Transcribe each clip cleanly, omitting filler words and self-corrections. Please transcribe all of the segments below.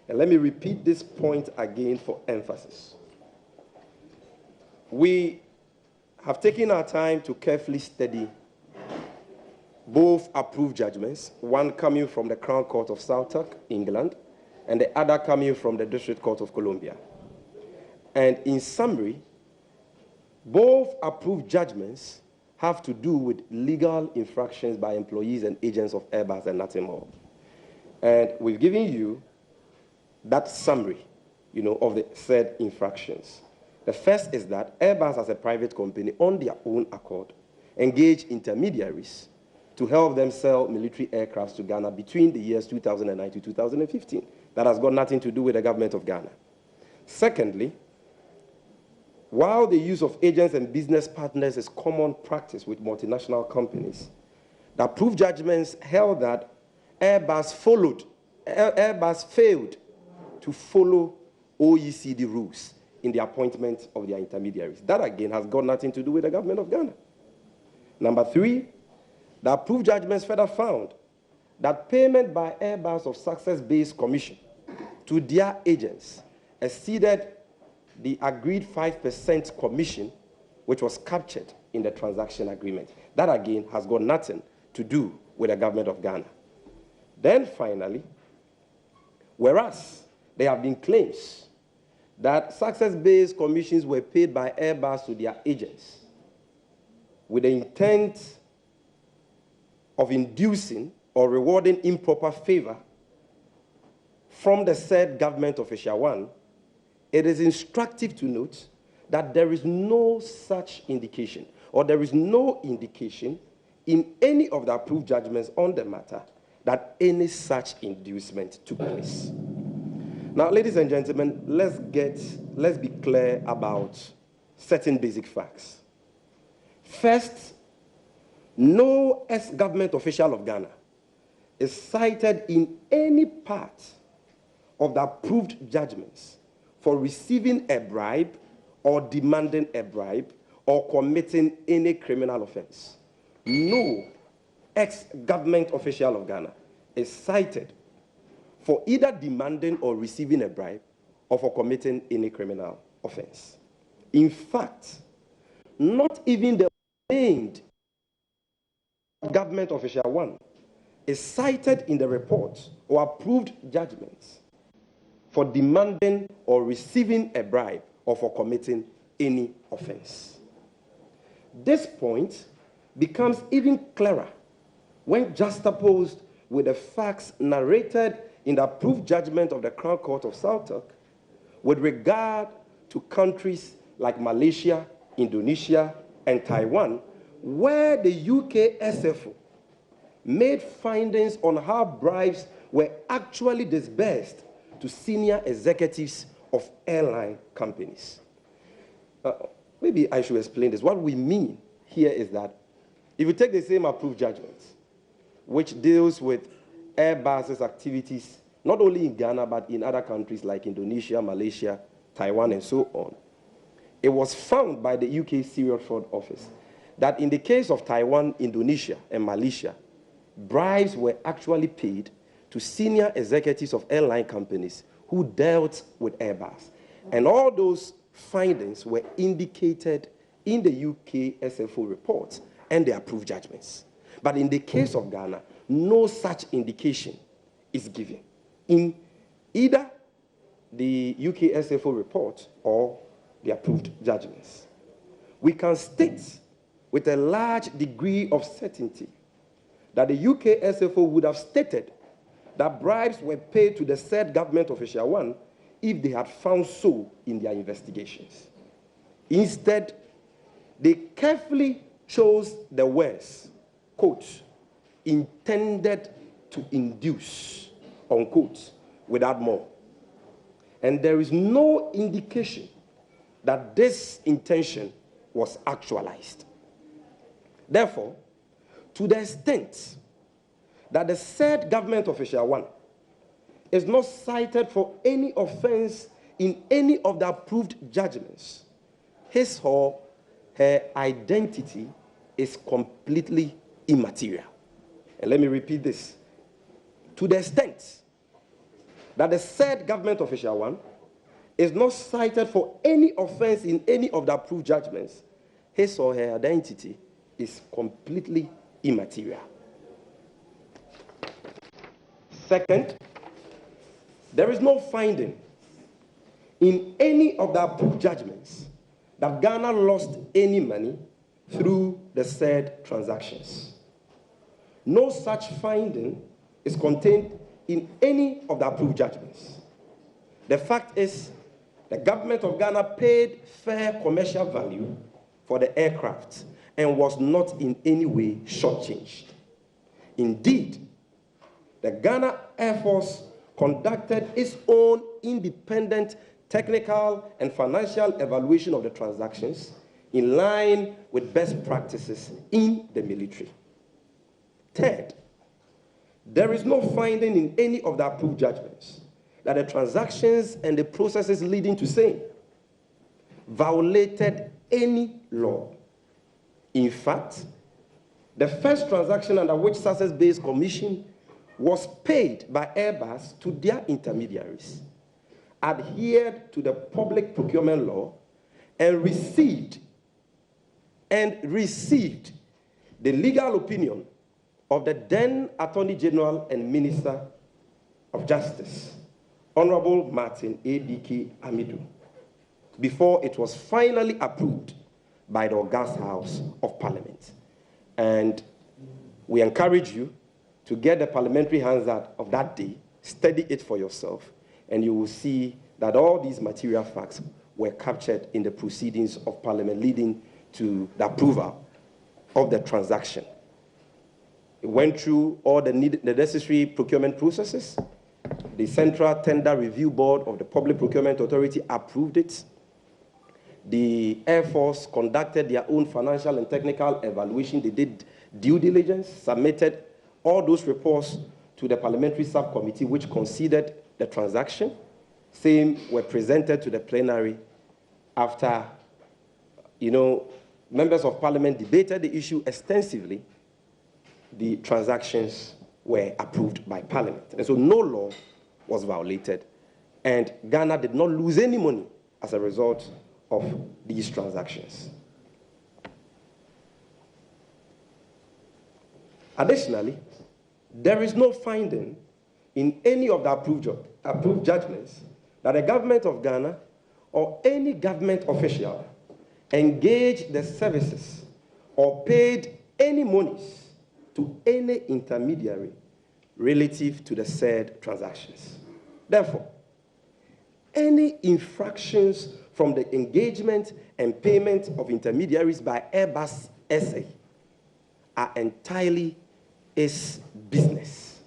And let me repeat this point again for emphasis. We have taken our time to carefully study both approved judgments, one coming from the Crown Court of Southwark, England, and the other coming from the District Court of Columbia. And in summary, both approved judgments have to do with legal infractions by employees and agents of Airbus and nothing more. And we've given you that summary, of the said infractions. The first is that Airbus, as a private company, on their own accord, engaged intermediaries to help them sell military aircrafts to Ghana between the years 2009 to 2015. That has got nothing to do with the government of Ghana. Secondly, while the use of agents and business partners is common practice with multinational companies, the approved judgments held that Airbus failed to follow OECD rules in the appointment of their intermediaries. That, again, has got nothing to do with the government of Ghana. Number three, the approved judgments further found that payment by Airbus of success-based commission to their agents exceeded the agreed 5% commission, which was captured in the transaction agreement. That, again, has got nothing to do with the government of Ghana. Then, finally, whereas there have been claims that success-based commissions were paid by Airbus to their agents with the intent of inducing or rewarding improper favor from the said government official one, it is instructive to note that there is no such indication, or there is no indication in any of the approved judgments on the matter that any such inducement took place. Now, ladies and gentlemen, let's be clear about certain basic facts. First, no ex-government official of Ghana is cited in any part of the approved judgments for receiving a bribe or demanding a bribe or committing any criminal offense. No ex-government official of Ghana is cited for either demanding or receiving a bribe or for committing any criminal offense. In fact, not even the named government official one is cited in the report or approved judgments for demanding or receiving a bribe or for committing any offense. This point becomes even clearer when juxtaposed with the facts narrated in the approved judgment of the Crown Court of Southwark with regard to countries like Malaysia, Indonesia, and Taiwan, where the UK SFO made findings on how bribes were actually disbursed to senior executives of airline companies. Maybe I should explain this. What we mean here is that if you take the same approved judgment, which deals with Airbus's activities, not only in Ghana, but in other countries like Indonesia, Malaysia, Taiwan, and so on, it was found by the UK Serious Fraud Office that in the case of Taiwan, Indonesia, and Malaysia, bribes were actually paid to senior executives of airline companies who dealt with Airbus. And all those findings were indicated in the UK SFO reports and the approved judgments. But in the case of Ghana, no such indication is given in either the UK SFO report or the approved judgments. We can state with a large degree of certainty that the UK SFO would have stated that bribes were paid to the said government official one if they had found so in their investigations. Instead, they carefully chose the words, quote, intended to induce, unquote, without more. And there is no indication that this intention was actualized. Therefore, to the extent that the said government official one is not cited for any offense in any of the approved judgments, his or her identity is completely immaterial. And let me repeat this. To the extent that the said government official one is not cited for any offense in any of the approved judgments, his or her identity is completely immaterial. Second, there is no finding in any of the approved judgments that Ghana lost any money through the said transactions. No such finding is contained in any of the approved judgments. The fact is, the government of Ghana paid fair commercial value for the aircraft and was not in any way shortchanged. Indeed, the Ghana Air Force conducted its own independent technical and financial evaluation of the transactions in line with best practices in the military. Third, there is no finding in any of the approved judgments that the transactions and the processes leading to same violated any law. In fact, the first transaction under which success-based commission was paid by Airbus to their intermediaries, adhered to the public procurement law, and received the legal opinion of the then Attorney General and Minister of Justice, Honorable Martin A.D.K. Amidu, before it was finally approved by the August House of Parliament. And we encourage you to get the parliamentary Hansard of that day, study it for yourself, and you will see that all these material facts were captured in the proceedings of Parliament leading to the approval of the transaction. It went through all the necessary procurement processes. The Central Tender Review Board of the Public Procurement Authority approved it. The Air Force conducted their own financial and technical evaluation. They did due diligence, submitted all those reports to the parliamentary subcommittee which considered the transaction. Same were presented to the plenary after, members of parliament debated the issue extensively. The transactions were approved by parliament. And so no law was violated, and Ghana did not lose any money as a result of these transactions. Additionally, there is no finding in any of the approved judgments that the government of Ghana or any government official engaged the services or paid any monies to any intermediary relative to the said transactions. Therefore, any infractions from the engagement and payment of intermediaries by Airbus SA are entirely its business.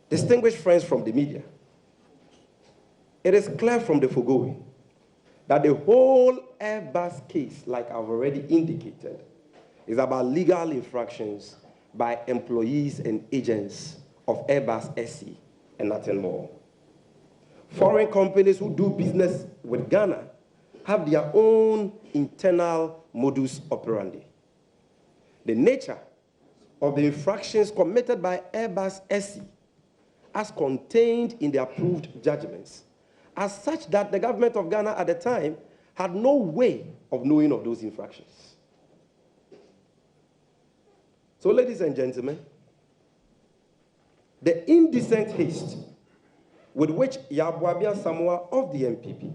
Distinguished friends from the media, it is clear from the foregoing that the whole Airbus case, like I've already indicated, is about legal infractions by employees and agents of Airbus SE and nothing more. Foreign companies who do business with Ghana have their own internal modus operandi. The nature of the infractions committed by Airbus SE, as contained in the approved judgments, are such that the government of Ghana at the time had no way of knowing of those infractions. So, ladies and gentlemen, the indecent haste with which Yabuabia Samoa of the NPP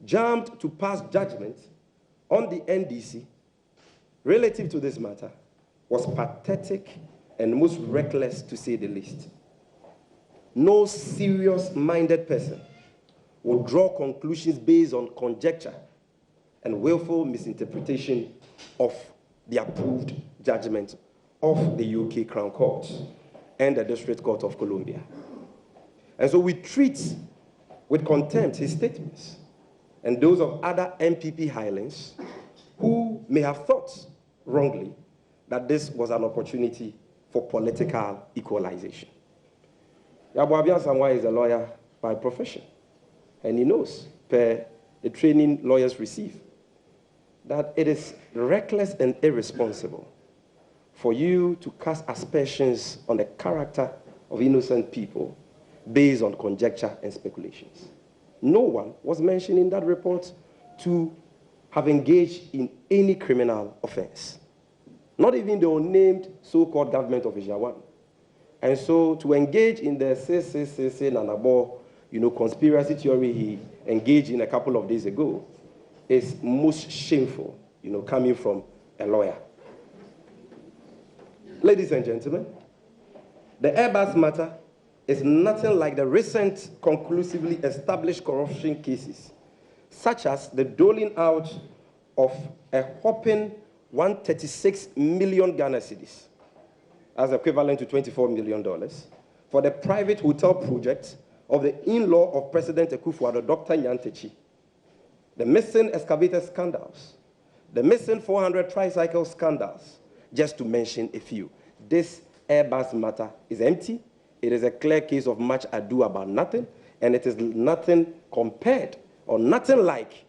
jumped to pass judgment on the NDC relative to this matter was pathetic and most reckless, to say the least. No serious-minded person would draw conclusions based on conjecture and willful misinterpretation of the approved judgment of the UK Crown Court and the District Court of Columbia. And so we treat with contempt his statements and those of other NPP Highlands who may have thought wrongly that this was an opportunity for political equalization. Yabuabia Samoa is a lawyer by profession, and he knows, per the training lawyers receive, that it is reckless and irresponsible for you to cast aspersions on the character of innocent people based on conjecture and speculations. No one was mentioned in that report to have engaged in any criminal offense. Not even the unnamed so-called government official one. And so to engage in the Nanabo, conspiracy theory he engaged in a couple of days ago is most shameful, coming from a lawyer. Ladies and gentlemen, the Airbus matter is nothing like the recent conclusively established corruption cases, such as the doling out of a whopping 136 million Ghana cedis, as equivalent to $24 million, for the private hotel project of the in-law of President Akufo-Addo, Dr. Nyantechi, the missing excavator scandals, the missing 400 tricycle scandals, just to mention a few. This Airbus matter is empty. It is a clear case of much ado about nothing, and it is nothing compared or nothing like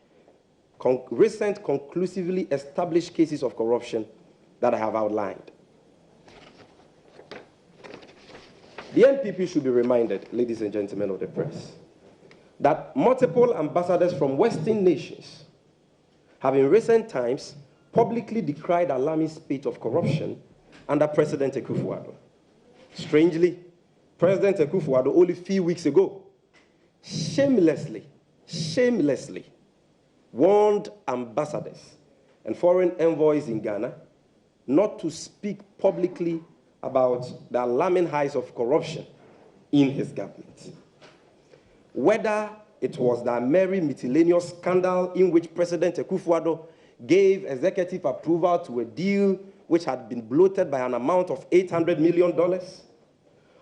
recent conclusively established cases of corruption that I have outlined. The NPP should be reminded, ladies and gentlemen of the press, that multiple ambassadors from Western nations have in recent times publicly decried the alarming spate of corruption under President Akufo-Addo. Strangely, President Akufo-Addo only a few weeks ago shamelessly warned ambassadors and foreign envoys in Ghana not to speak publicly about the alarming highs of corruption in his government. Whether it was the Mary Miscellaneous scandal in which President Akufo-Addo gave executive approval to a deal which had been bloated by an amount of $800 million,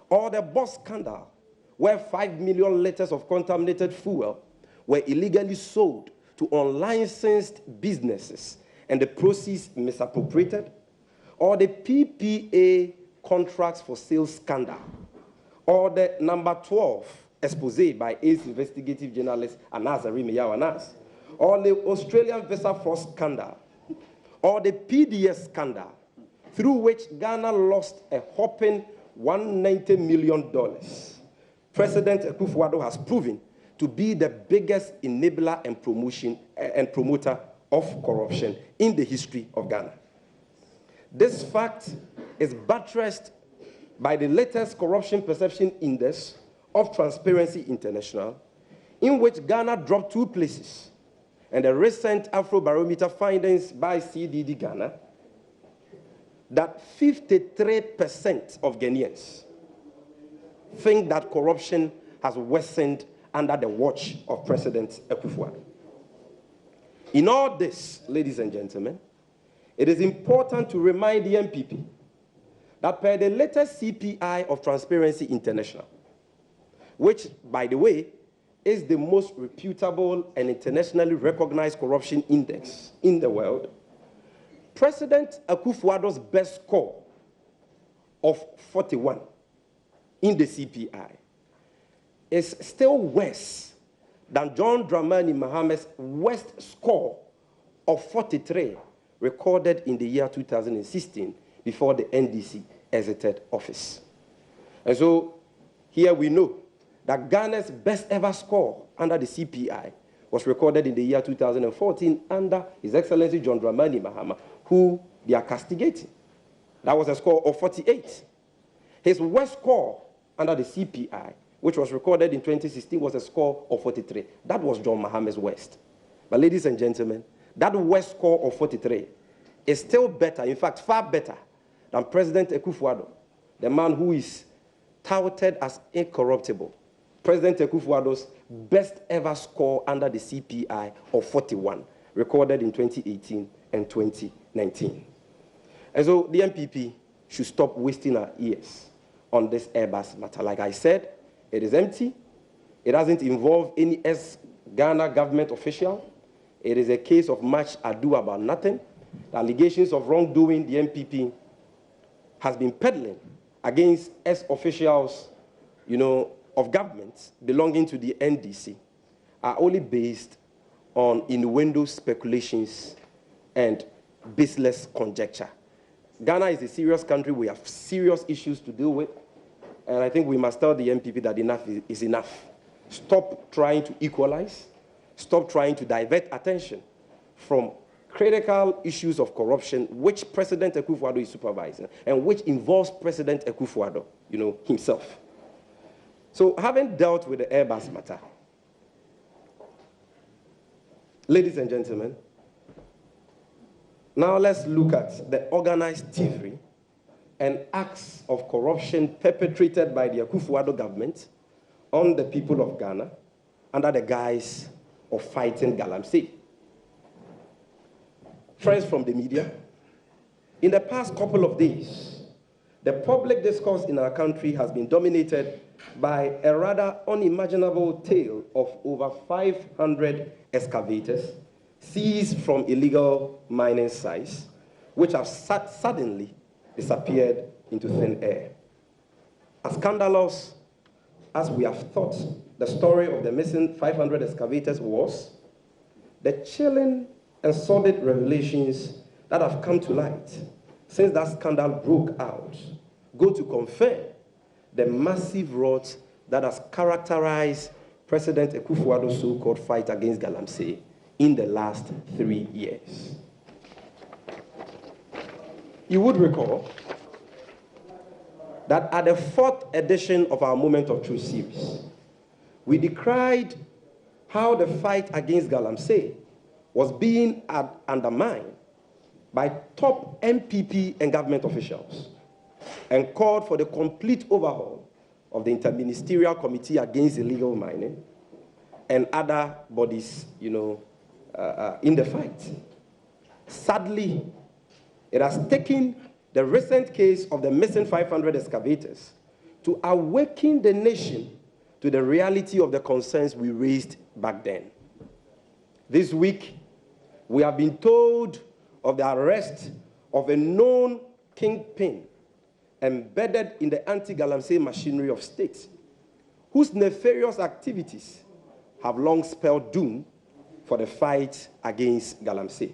or the Boss scandal, where 5 million liters of contaminated fuel were illegally sold to unlicensed businesses and the proceeds misappropriated, or the PPA contracts for sales scandal, or the number 12 expose by ACE investigative journalist Anas Arimiyaw Anas, or the Australian visa fraud scandal, or the PDS scandal, through which Ghana lost a whopping $190 million. President Akufo-Addo has proven to be the biggest enabler and promoter of corruption in the history of Ghana. This fact is buttressed by the latest Corruption Perception Index of Transparency International, in which Ghana dropped 2 places, and the recent Afrobarometer findings by CDD Ghana that 53% of Ghanaians think that corruption has worsened under the watch of President Akufo-Addo. In all this, ladies and gentlemen, it is important to remind the NPP that per the latest CPI of Transparency International, which, by the way, is the most reputable and internationally recognized corruption index in the world, President Akufo-Addo's best score of 41 in the CPI is still worse than John Dramani Maham's worst score of 43 recorded in the year 2016 before the NDC exited office. And so here we know that Ghana's best ever score under the CPI was recorded in the year 2014 under His Excellency John Dramani Mahama, who they are castigating. That was a score of 48. His worst score under the CPI, which was recorded in 2016, was a score of 43. That was John Mahama's worst. But ladies and gentlemen, that worst score of 43 is still better, in fact, far better than President Akufo-Addo, the man who is touted as incorruptible. President Akufo-Addo's best ever score under the CPI of 41, recorded in 2018 and 2019. And so the NPP should stop wasting our ears on this Airbus matter. Like I said, it is empty. It doesn't involve any ex-Ghana government official. It is a case of much ado about nothing. The allegations of wrongdoing the NPP has been peddling against ex-officials, of governments belonging to the NDC are only based on innuendo speculations and baseless conjecture. Ghana is a serious country. We have serious issues to deal with. And I think we must tell the NPP that enough is enough. Stop trying to equalize. Stop trying to divert attention from critical issues of corruption, which President Akufo-Addo is supervising, and which involves President Akufo-Addo, himself. So, having dealt with the Airbus matter, ladies and gentlemen, now let's look at the organized thievery and acts of corruption perpetrated by the Akufo-Addo government on the people of Ghana under the guise of fighting Galamsey. Friends from the media, in the past couple of days, the public discourse in our country has been dominated by a rather unimaginable tale of over 500 excavators seized from illegal mining sites, which have suddenly disappeared into thin air. As scandalous as we have thought the story of the missing 500 excavators was, the chilling and sordid revelations that have come to light since that scandal broke out go to confirm the massive rot that has characterized President Akufo-Addo's so-called fight against Galamsey in the last 3 years. You would recall that at the 4th edition of our Moment of Truth series, we decried how the fight against Galamsey was being undermined by top NPP and government officials and called for the complete overhaul of the Interministerial Committee Against Illegal Mining and other bodies, in the fight. Sadly, it has taken the recent case of the missing 500 excavators to awaken the nation to the reality of the concerns we raised back then. This week, we have been told of the arrest of a known kingpin embedded in the anti-Galamsey machinery of state, whose nefarious activities have long spelled doom for the fight against Galamsey.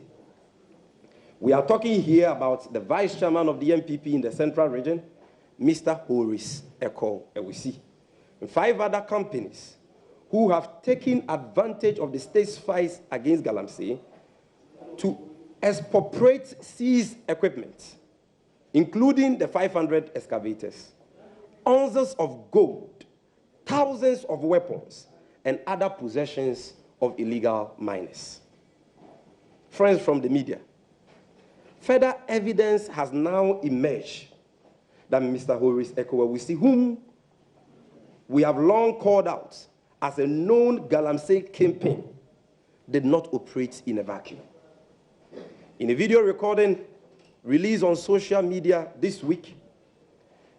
We are talking here about the vice chairman of the NPP in the central region, Mr. Horace Eko Ewisi, and 5 other companies who have taken advantage of the state's fight against Galamsey to expropriate seized equipment, including the 500 excavators, ounces of gold, thousands of weapons, and other possessions of illegal miners. Friends from the media, further evidence has now emerged that Mr. Horace Eko Ewisi, whom we have long called out as a known Galamsey kingpin, did not operate in a vacuum. In a video recording released on social media this week,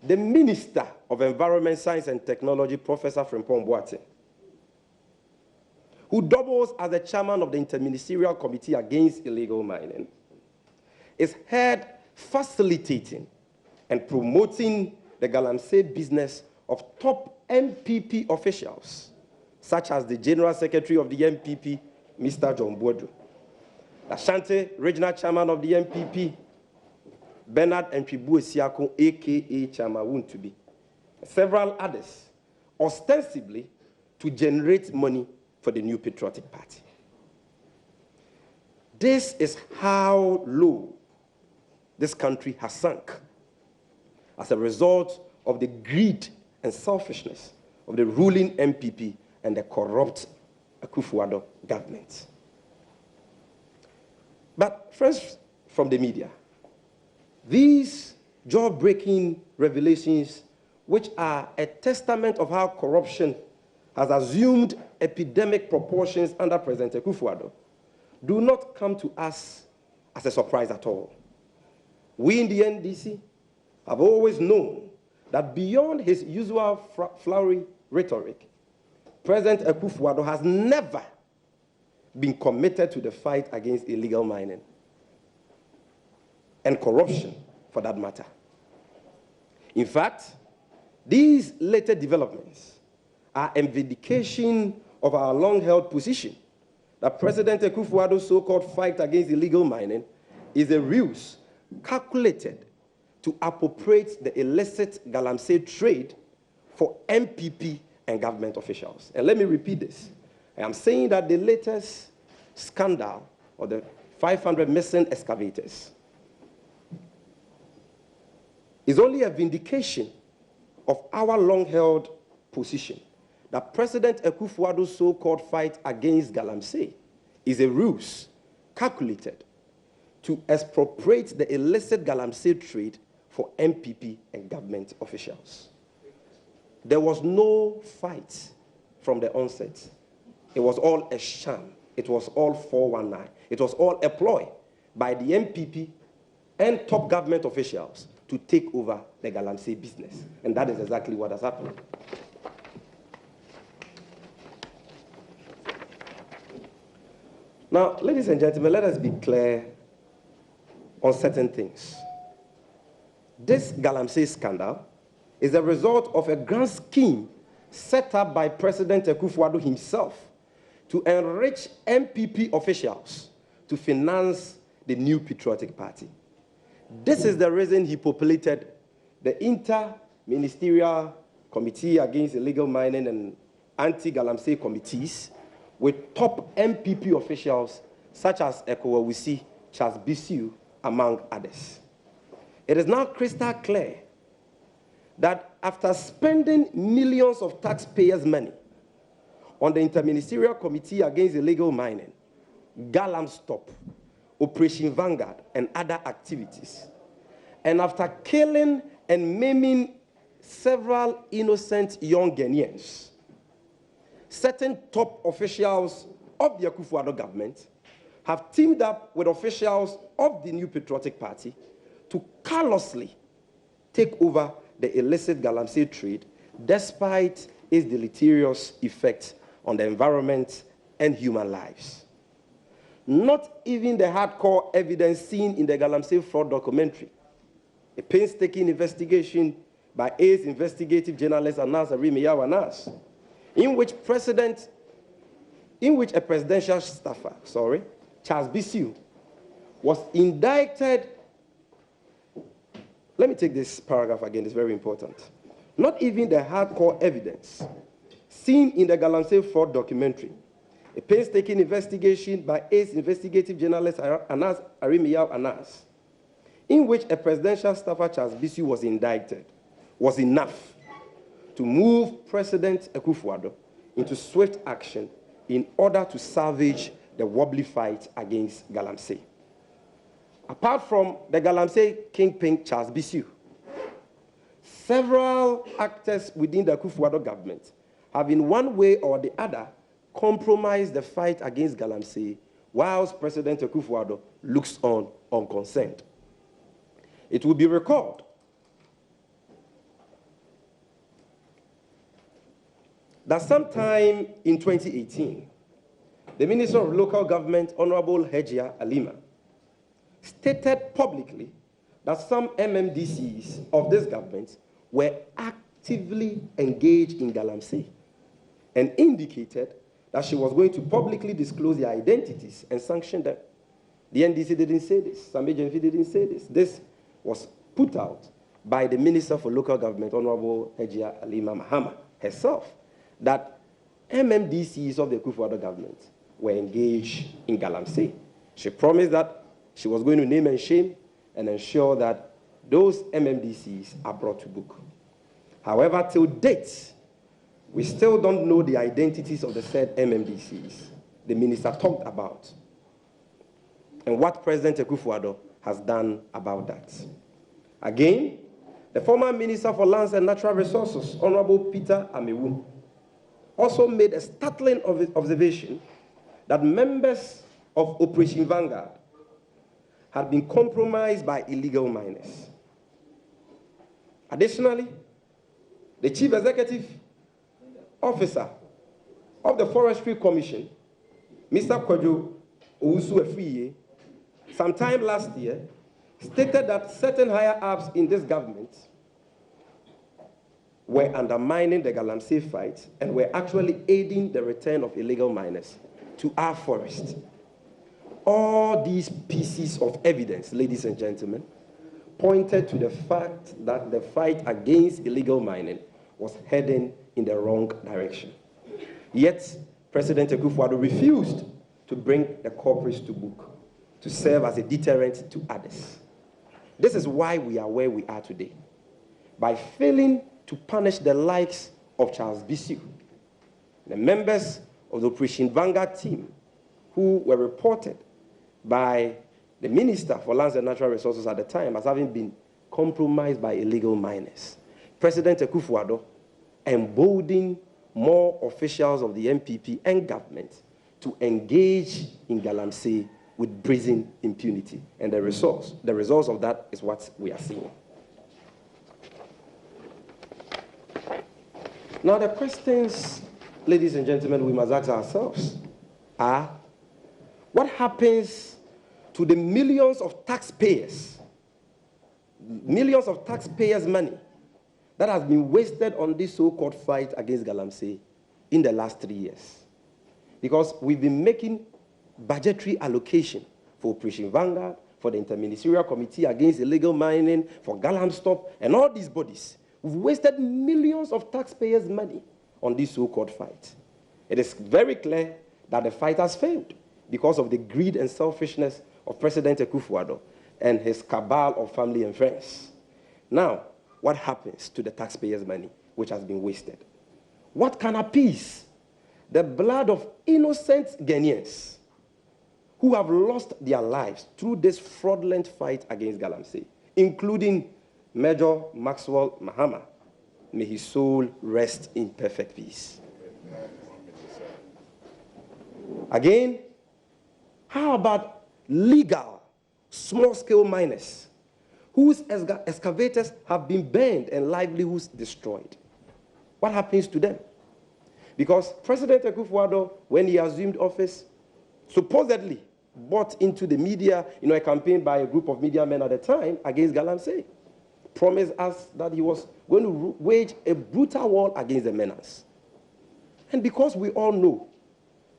the Minister of Environment, Science and Technology, Professor Frimpong Boateng, who doubles as the chairman of the Interministerial Committee Against Illegal Mining, is heard facilitating and promoting the Galamsey business of top NPP officials, such as the General Secretary of the NPP, Mr. John Boadu, the Ashanti Regional Chairman of the NPP, Bernard Ntwibu Esiako, a.k.a. Chairman Wuntubi, several others, ostensibly to generate money for the New Patriotic Party. This is how low this country has sunk as a result of the greed and selfishness of the ruling NPP and the corrupt Akufo-Addo government. But friends from the media, these jaw-breaking revelations, which are a testament of how corruption has assumed epidemic proportions under President Akufo-Addo, do not come to us as a surprise at all. We in the NDC have always known that beyond his usual flowery rhetoric, President Akufo-Addo has never been committed to the fight against illegal mining and corruption, for that matter. In fact, these later developments are a vindication of our long-held position that President Akufo-Addo's so-called fight against illegal mining is a ruse calculated to appropriate the illicit Galamsey trade for NPP and government officials. And let me repeat this. I am saying that the latest scandal, or the 500 missing excavators, is only a vindication of our long-held position that President Akufo-Addo's so-called fight against Galamsey is a ruse calculated to expropriate the illicit Galamsey trade for NPP and government officials. There was no fight from the onset. It was all a sham. It was all 419. It was all a ploy by the NPP and top government officials to take over the Galamsey business. And that is exactly what has happened. Now, ladies and gentlemen, let us be clear on certain things. This Galamsey scandal is a result of a grand scheme set up by President Akufo-Addo himself to enrich NPP officials to finance the new patriotic party. This is the reason he populated the Inter-Ministerial Committee Against Illegal Mining and Anti-Galamsey committees with top NPP officials such as Ekowawusi, Charles Bisiu, among others. It is now crystal clear that after spending millions of taxpayers' money on the Interministerial Committee Against Illegal Mining, Galamsey, Operation Vanguard, and other activities, and after killing and maiming several innocent young Ghanaians, certain top officials of the Akufo-Addo government have teamed up with officials of the new patriotic party to callously take over the illicit Galamsey trade despite its deleterious effects on the environment and human lives. Not even the hardcore evidence seen in the Galamsey fraud documentary, a painstaking investigation by ACE investigative journalist Anas Arimiyaw Anas, in which a presidential staffer, Charles Bisiu, was indicted. Let me take this paragraph again, it's very important. Not even the hardcore evidence seen in the Galamsey fraud documentary, a painstaking investigation by ACE investigative journalist Anas Arimiyaw Anas, in which a presidential staffer, Charles Bisiu, was indicted, was enough to move President Akufo-Addo into swift action in order to salvage the wobbly fight against Galamsey. Apart from the Galamsey kingpin Charles Bisiu, several actors within the Akufo-Addo government have in one way or the other compromised the fight against Galamsey whilst President Akufo-Addo looks on unconcerned. It will be recalled that sometime in 2018, the Minister of Local Government, Honorable Hejia Alima, stated publicly that some MMDCs of this government were actively engaged in Galamsey and indicated that she was going to publicly disclose their identities and sanction them. The NDC didn't say this. Sammy Gyamfi didn't say this. This was put out by the Minister for Local Government, Honorable Hejia Alima Mahama herself, that MMDCs of the Akufo-Addo government were engaged in Galamsey. She promised that she was going to name and shame and ensure that those MMDCs are brought to book. However, till date, we still don't know the identities of the said MMDCs the minister talked about and what President Akufo-Addo has done about that. Again, the former Minister for Lands and Natural Resources, Honorable Peter Amewu, also made a startling observation that members of Operation Vanguard had been compromised by illegal miners. Additionally, the Chief Executive Officer of the Forestry Commission, Mr. Kwadwo Owusu-Afriye, sometime last year, stated that certain higher-ups in this government were undermining the Galamsey fight and were actually aiding the return of illegal miners to our forest. All these pieces of evidence, ladies and gentlemen, pointed to the fact that the fight against illegal mining was heading in the wrong direction. Yet, President Akufo-Addo refused to bring the culprits to book, to serve as a deterrent to others. This is why we are where we are today. By failing to punish the likes of Charles Bissiou, the members of the Operation Vanguard team who were reported by the Minister for Lands and Natural Resources at the time as having been compromised by illegal miners. President Akufo-Addo emboldened more officials of the NPP and government to engage in Galamsey with brazen impunity. And the results of that is what we are seeing. Now the questions, ladies and gentlemen, we must ask ourselves are, what happens to the millions of taxpayers' money that has been wasted on this so-called fight against Galamsey in the last 3 years? Because we've been making budgetary allocation for Operation Vanguard, for the Interministerial Committee Against Illegal Mining, for Galamsey, and all these bodies. We've wasted millions of taxpayers' money on this so-called fight. It is very clear that the fight has failed because of the greed and selfishness of President Akufo-Addo and his cabal of family and friends. Now, what happens to the taxpayers' money which has been wasted? What can appease the blood of innocent Ghanaians who have lost their lives through this fraudulent fight against Galamsey, including Major Maxwell Mahama? May his soul rest in perfect peace. Again, how about legal small-scale miners whose excavators have been burned and livelihoods destroyed? What happens to them? Because President Akufo-Addo, when he assumed office, supposedly bought into the media, a campaign by a group of media men at the time against Galamsey, promised us that he was going to wage a brutal war against the menace. And because we all know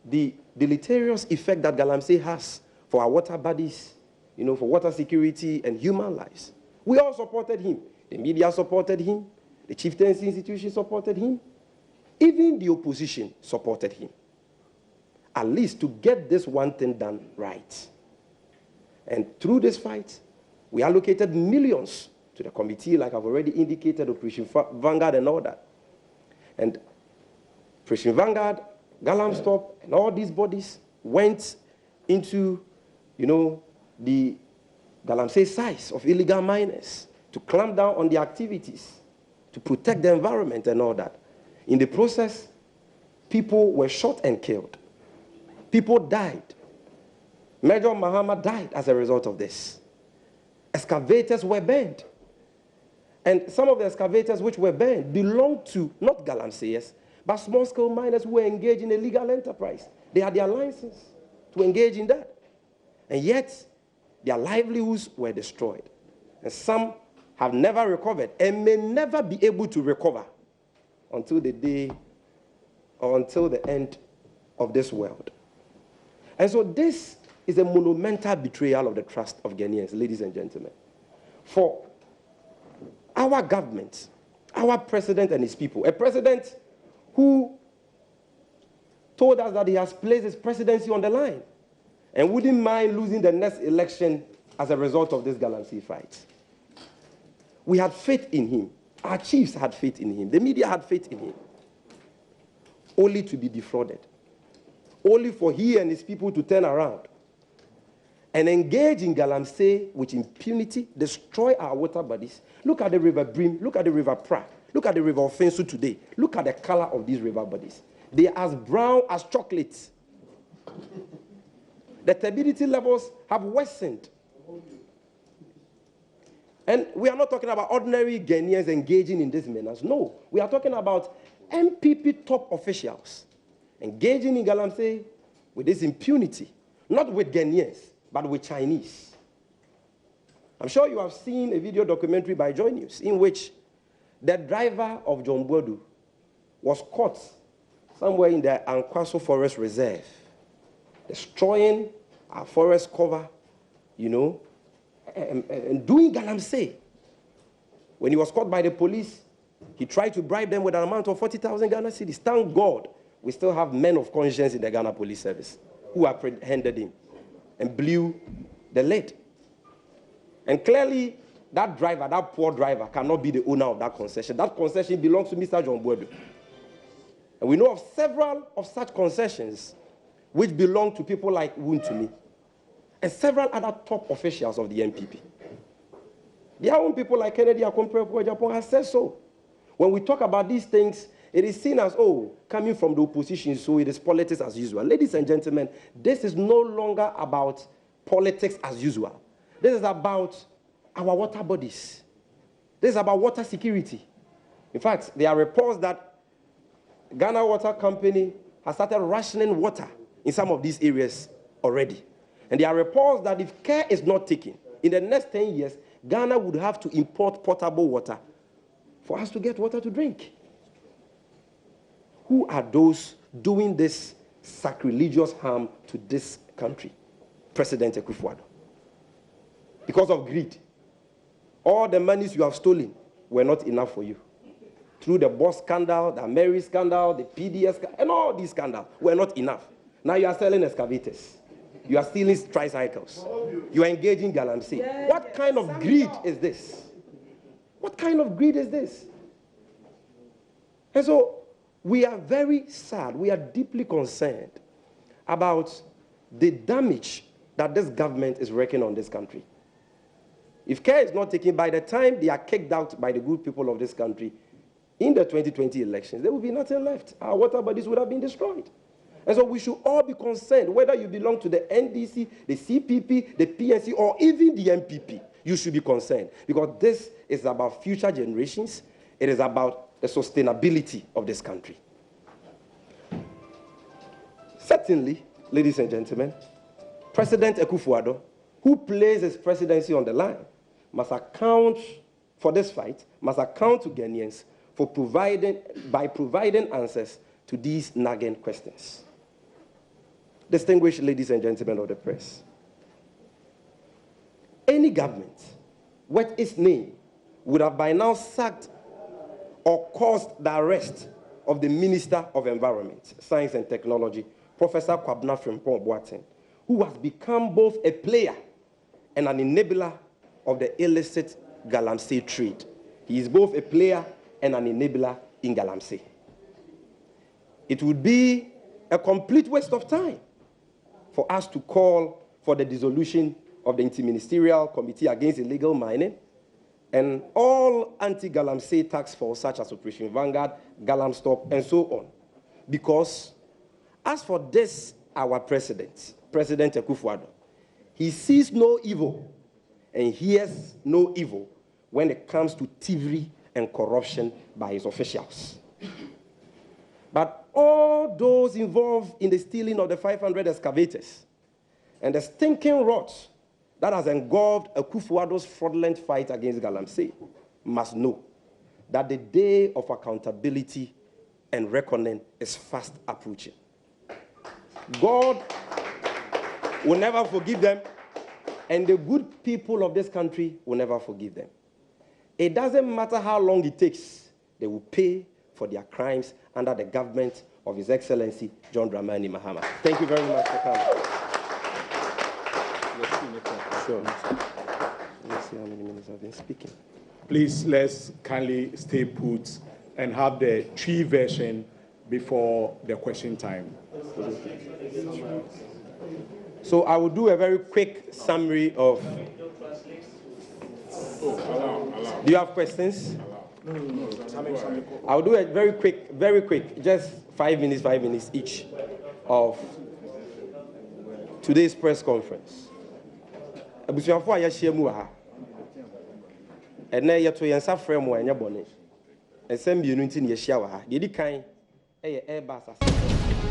the deleterious effect that Galamsey has for our water bodies, for water security and human lives, we all supported him. The media supported him. The chieftaincy institution supported him. Even the opposition supported him, at least to get this one thing done right. And through this fight, we allocated millions to the committee, like I've already indicated, Operation Vanguard and all that. And Operation Vanguard, Galamsey, and all these bodies went into, the Galamsey sites of illegal miners to clamp down on the activities, to protect the environment and all that. In the process, people were shot and killed. People died. Major Mahama died as a result of this. Excavators were burned. And some of the excavators which were burned belonged to not Galamseyers, but small-scale miners who were engaged in a legal enterprise. They had their license to engage in that. And yet, their livelihoods were destroyed. And some have never recovered and may never be able to recover until the day or until the end of this world. And so this is a monumental betrayal of the trust of Ghanaians, ladies and gentlemen. For our government, our president and his people, a president who told us that he has placed his presidency on the line and wouldn't mind losing the next election as a result of this Galamsey fight. We had faith in him. Our chiefs had faith in him. The media had faith in him. Only to be defrauded. Only for he and his people to turn around and engage in Galamsey with impunity, destroy our water bodies. Look at the River Brim. Look at the River Pra. Look at the River Ofensu today. Look at the color of these river bodies. They are as brown as chocolate. The turbidity levels have worsened. And we are not talking about ordinary Ghanaians engaging in this menace. No, we are talking about NPP top officials engaging in Galamsey with this impunity, not with Ghanaians, but with Chinese. I'm sure you have seen a video documentary by JoyNews in which the driver of John Boadu was caught somewhere in the Ankwaso Forest Reserve, destroying our forest cover, and doing Galamsey. When he was caught by the police, He tried to bribe them with an amount of 40,000 Ghana cedis. Thank God, we still have men of conscience in the Ghana Police Service who apprehended him and blew the lid. And clearly, that driver, that poor driver, cannot be the owner of that concession. That concession belongs to Mr. John Boadu. And we know of several of such concessions which belong to people like Wuntumi and several other top officials of the NPP. Their own people like Kennedy Akompre Japan has said so. When we talk about these things, it is seen as, oh, coming from the opposition, so it is politics as usual. Ladies and gentlemen, this is no longer about politics as usual. This is about our water bodies. This is about water security. In fact, there are reports that Ghana Water Company has started rationing water in some of these areas already. And there are reports that if care is not taken, in the next 10 years, Ghana would have to import potable water for us to get water to drink. Who are those doing this sacrilegious harm to this country? President Akufo-Addo. Because of greed. All the monies you have stolen were not enough for you. Through the Boss scandal, the Mary scandal, the PDS scandal, and all these scandals were not enough. Now you are selling excavators. You are stealing tricycles. You are engaging Galamsey. What kind of greed is this? What kind of greed is this? And so we are very sad. We are deeply concerned about the damage that this government is wreaking on this country. If care is not taken, by the time they are kicked out by the good people of this country, in the 2020 elections, there will be nothing left. Our water bodies would have been destroyed. And so we should all be concerned, whether you belong to the NDC, the CPP, the PNC, or even the NPP, you should be concerned. Because this is about future generations. It is about the sustainability of this country. Certainly, ladies and gentlemen, President Akufo-Addo, who plays his presidency on the line, must account for this fight, must account to Ghanaians by providing answers to these nagging questions. Distinguished ladies and gentlemen of the press, any government with its name would have by now sacked or caused the arrest of the Minister of Environment, Science and Technology, Professor Kwabena Frimpong-Boateng, who has become both a player and an enabler of the illicit Galamsey trade. He is both a player and an enabler in Galamsey. It would be a complete waste of time for us to call for the dissolution of the Interministerial Committee Against Illegal Mining and all anti-Galamsey task force such as Operation Vanguard, Galamstop, and so on. Because as for this, our president, President Akufo-Addo, he sees no evil and hears no evil when it comes to thievery and corruption by his officials. But all those involved in the stealing of the 500 excavators and the stinking rot that has engulfed Akufo-Addo's fraudulent fight against Galamsey must know that the day of accountability and reckoning is fast approaching. God will never forgive them, and the good people of this country will never forgive them. It doesn't matter how long it takes, they will pay for their crimes under the government of His Excellency John Dramani Mahama. Thank you very much for coming. Sure. Let's see how many minutes I've been speaking. Please, let's kindly stay put and have the tree version before the question time. So I will do a very quick summary of... Do you have questions? I'll do it very quick, just 5 minutes each of today's press conference. Abusuafo a yɛahyia mu ha. Ɛnɛ yɛto yɛn nsa frɛ mu a ɛnyɛ bɔne. Ɛsɛm mmienu nti na yɛahyia wɔ ha. Deɛ di kan ɛyɛ Airbus.